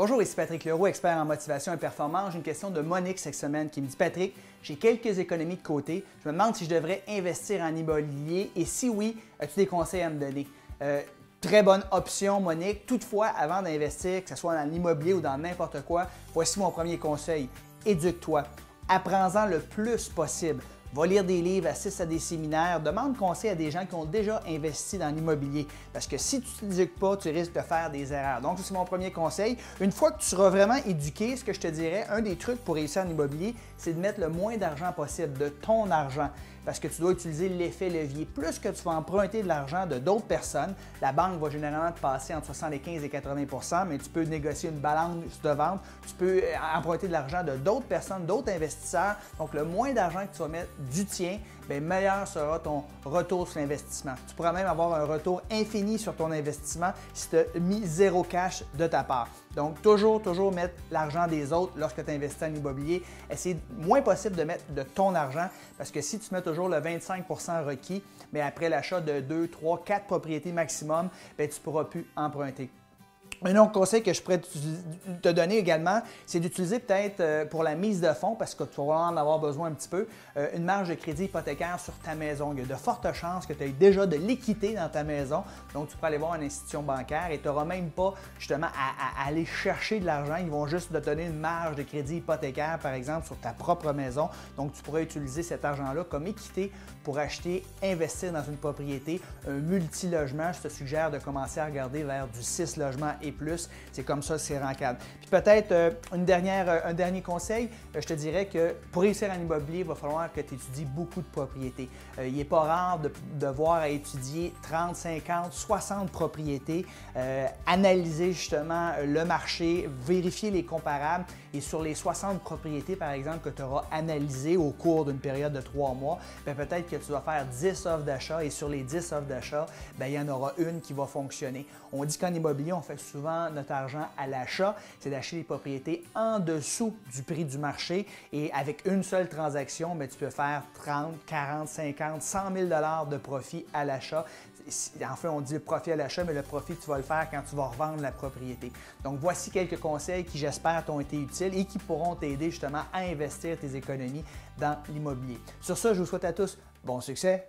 Bonjour, ici Patrick Leroux, expert en motivation et performance. J'ai une question de Monique cette semaine qui me dit « Patrick, j'ai quelques économies de côté. Je me demande si je devrais investir en immobilier et si oui, as-tu des conseils à me donner? » Très bonne option, Monique. Toutefois, avant d'investir, que ce soit dans l'immobilier ou dans n'importe quoi, voici mon premier conseil. Éduque-toi. Apprends-en le plus possible. Va lire des livres, assiste à des séminaires, demande conseil à des gens qui ont déjà investi dans l'immobilier. Parce que si tu ne t'éduques pas, tu risques de faire des erreurs. Donc, c'est mon premier conseil. Une fois que tu seras vraiment éduqué, ce que je te dirais, un des trucs pour réussir en immobilier, c'est de mettre le moins d'argent possible, de ton argent. Parce que tu dois utiliser l'effet levier. Plus que tu vas emprunter de l'argent de d'autres personnes, la banque va généralement te passer entre 75 et 80 %, mais tu peux négocier une balance de vente, tu peux emprunter de l'argent de d'autres personnes, d'autres investisseurs. Donc, le moins d'argent que tu vas mettre du tien, bien, meilleur sera ton retour sur l'investissement. Tu pourras même avoir un retour infini sur ton investissement si tu as mis zéro cash de ta part. Donc, toujours mettre l'argent des autres lorsque tu investis en immobilier. Essaye le moins possible de mettre de ton argent parce que si tu mets toujours le 25 % requis, mais après l'achat de 2, 3, 4 propriétés maximum, bien, tu ne pourras plus emprunter. Un autre conseil que je pourrais te donner également, c'est d'utiliser peut-être pour la mise de fonds, parce que tu vas en avoir besoin un petit peu, une marge de crédit hypothécaire sur ta maison. Il y a de fortes chances que tu aies déjà de l'équité dans ta maison, donc tu peux aller voir une institution bancaire et tu n'auras même pas justement à aller chercher de l'argent. Ils vont juste te donner une marge de crédit hypothécaire, par exemple, sur ta propre maison. Donc, tu pourrais utiliser cet argent-là comme équité pour acheter, investir dans une propriété, un multilogement. Je te suggère de commencer à regarder vers du 6 logements et plus. C'est comme ça, c'est rentable. Puis peut-être un dernier conseil, je te dirais que pour réussir en immobilier, il va falloir que tu étudies beaucoup de propriétés. Il n'est pas rare de devoir à étudier 30, 50, 60 propriétés, analyser justement le marché, vérifier les comparables et sur les 60 propriétés, par exemple, que tu auras analysées au cours d'une période de 3 mois, bien, peut-être que tu vas faire 10 offres d'achat et sur les 10 offres d'achat, bien, il y en aura une qui va fonctionner. On dit qu'en immobilier, on fait souvent notre argent à l'achat, c'est d'acheter des propriétés en dessous du prix du marché et avec une seule transaction, bien, tu peux faire 30, 40, 50, 100 000 $ de profit à l'achat. Enfin, on dit le profit à l'achat, mais le profit, tu vas le faire quand tu vas revendre la propriété. Donc, voici quelques conseils qui, j'espère, t'ont été utiles et qui pourront t'aider justement à investir tes économies dans l'immobilier. Sur ce, je vous souhaite à tous bon succès